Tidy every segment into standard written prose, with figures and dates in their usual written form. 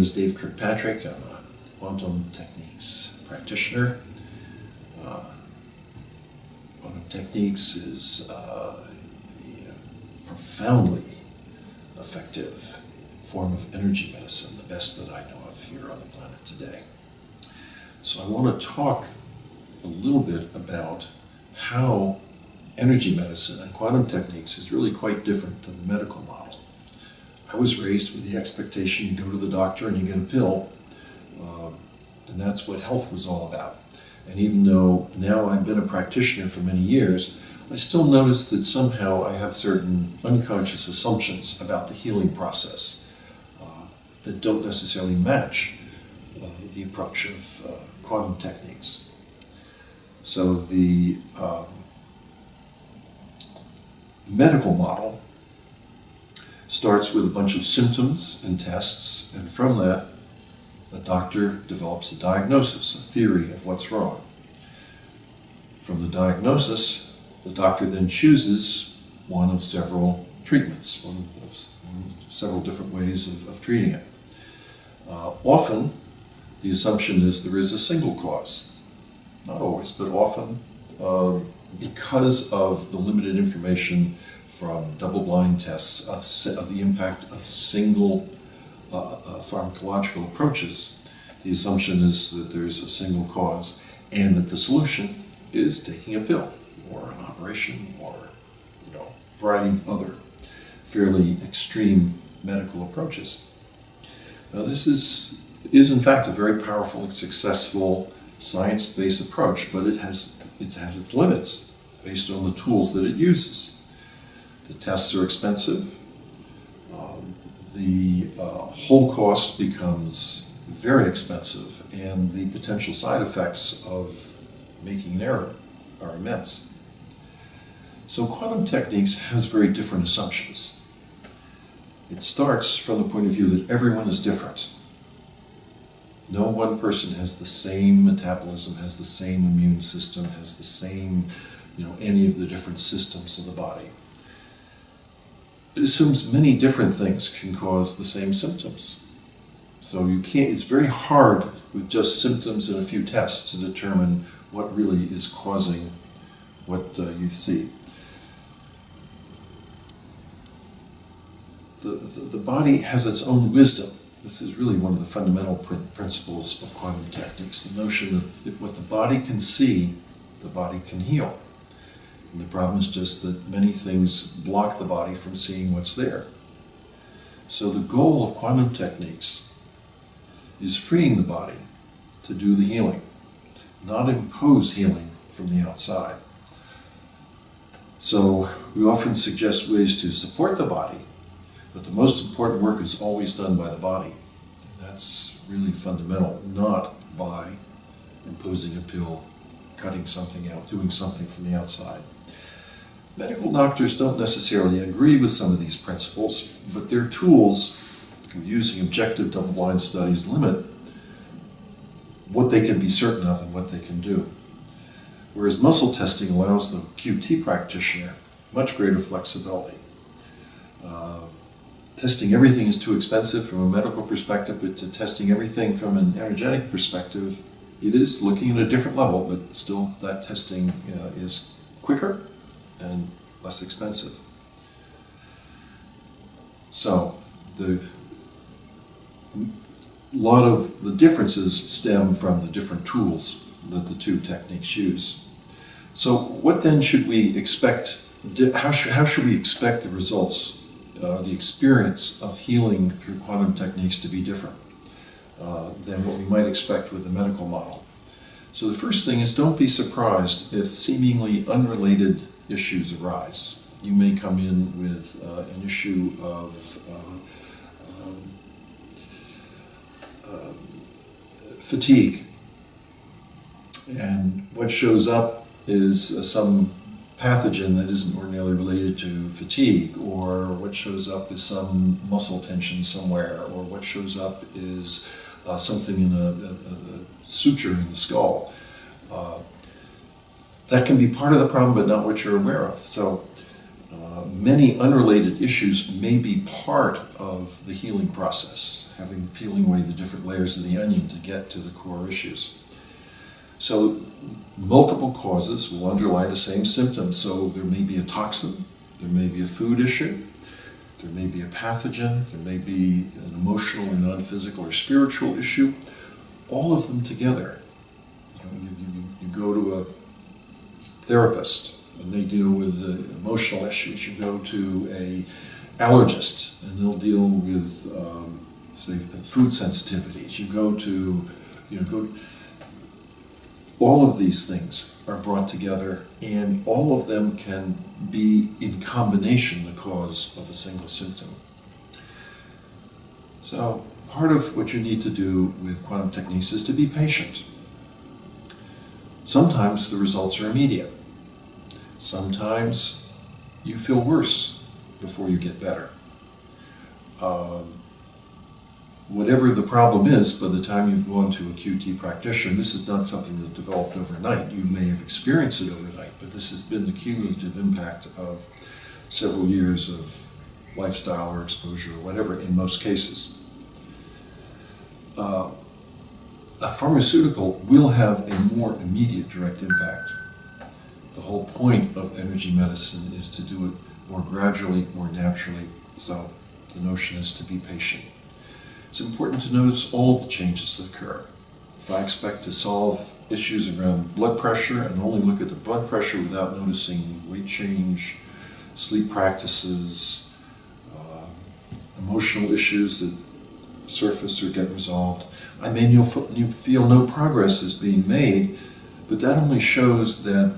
is Dave Kirkpatrick. I'm a quantum techniques practitioner. Quantum techniques is a profoundly effective form of energy medicine, the best that I know of here on the planet today. So I want to talk a little bit about how energy medicine and quantum techniques is really quite different than the medical model. I was raised with the expectation you go to the doctor and you get a pill, and that's what health was all about. And even though now I've been a practitioner for many years, I still notice that somehow I have certain unconscious assumptions about the healing process that don't necessarily match the approach of quantum techniques. So the medical model starts with a bunch of symptoms and tests, and from that, a doctor develops a diagnosis, a theory of what's wrong. From the diagnosis, the doctor then chooses one of several treatments, one of several different ways of treating it. Often, the assumption is there is a single cause. Not always, but often, because of the limited information from double-blind tests of the impact of single pharmacological approaches, the assumption is that there's a single cause and that the solution is taking a pill or an operation or a variety of other fairly extreme medical approaches. Now this is in fact a very powerful and successful science-based approach, but it has its limits based on the tools that it uses. The tests are expensive. The whole cost becomes very expensive, and the potential side effects of making an error are immense. So quantum techniques has very different assumptions. It starts from the point of view that everyone is different. No one person has the same metabolism, has the same immune system, has the same, any of the different systems of the body. It assumes many different things can cause the same symptoms. So it's very hard with just symptoms and a few tests to determine what really is causing what you see. The body has its own wisdom. This is really one of the fundamental principles of quantum techniques, the notion that what the body can see, the body can heal. And the problem is just that many things block the body from seeing what's there. So the goal of quantum techniques is freeing the body to do the healing, not impose healing from the outside. So we often suggest ways to support the body, but the most important work is always done by the body. And that's really fundamental, not by imposing a pill, cutting something out, doing something from the outside. Medical doctors don't necessarily agree with some of these principles, but their tools of using objective double-blind studies limit what they can be certain of and what they can do. Whereas muscle testing allows the QT practitioner much greater flexibility. Testing everything is too expensive from a medical perspective, but to testing everything from an energetic perspective, it is looking at a different level, but still that testing is quicker and less expensive. So a lot of the differences stem from the different tools that the two techniques use. So what then should we expect? How should we expect the results, the experience of healing through quantum techniques to be different than what we might expect with the medical model? So the first thing is, don't be surprised if seemingly unrelated issues arise. You may come in with an issue of fatigue, and what shows up is some pathogen that isn't ordinarily related to fatigue, or what shows up is some muscle tension somewhere, or what shows up is something in a suture in the skull. That can be part of the problem, but not what you're aware of. So many unrelated issues may be part of the healing process. peeling away the different layers of the onion to get to the core issues. So multiple causes will underlie the same symptoms. So there may be a toxin, there may be a food issue, there may be a pathogen, there may be an emotional or non-physical or spiritual issue. All of them together. You go to a therapist and they deal with the emotional issues. You go to a allergist and they'll deal with say food sensitivities. You go to all of these things are brought together, and all of them can be in combination the cause of a single symptom. So part of what you need to do with quantum techniques is to be patient. Sometimes the results are immediate. Sometimes you feel worse before you get better. Whatever the problem is, by the time you've gone to a QT practitioner, this is not something that developed overnight. You may have experienced it overnight, but this has been the cumulative impact of several years of lifestyle or exposure or whatever in most cases. A pharmaceutical will have a more immediate direct impact. The whole point of energy medicine is to do it more gradually, more naturally, so the notion is to be patient. It's important to notice all of the changes that occur. If I expect to solve issues around blood pressure and only look at the blood pressure without noticing weight change, sleep practices, emotional issues that surface or get resolved, I may feel no progress is being made, but that only shows that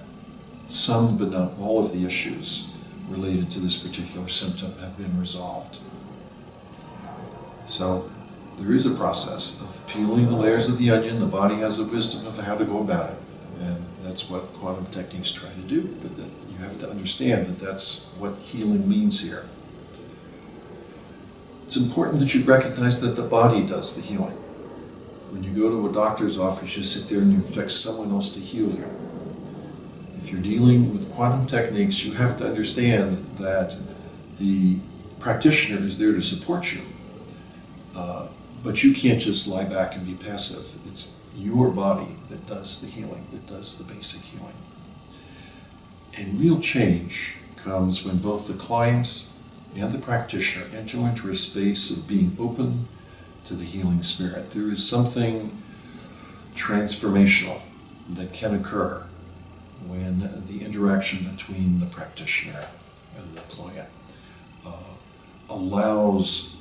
some but not all of the issues related to this particular symptom have been resolved. So there is a process of peeling the layers of the onion. The body has a wisdom of how to go about it, and that's what quantum techniques try to do. But you have to understand that that's what healing means here. It's important that you recognize that the body does the healing. When you go to a doctor's office, you sit there and you expect someone else to heal you. If you're dealing with quantum techniques, you have to understand that the practitioner is there to support you. But you can't just lie back and be passive. It's your body that does the healing, that does the basic healing. And real change comes when both the client and the practitioner enter into a space of being open to the healing spirit. There is something transformational that can occur when the interaction between the practitioner and the client allows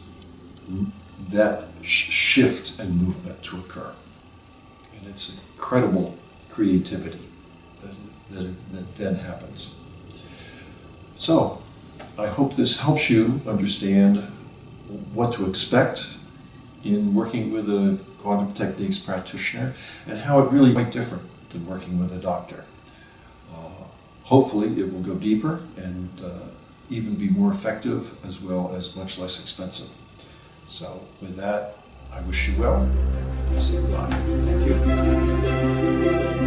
that shift and movement to occur. And it's incredible creativity that then happens. So, I hope this helps you understand what to expect in working with a quantum techniques practitioner and how it really is quite different than working with a doctor. Hopefully it will go deeper and even be more effective as well as much less expensive. So with that, I wish you well and I say goodbye. Thank you.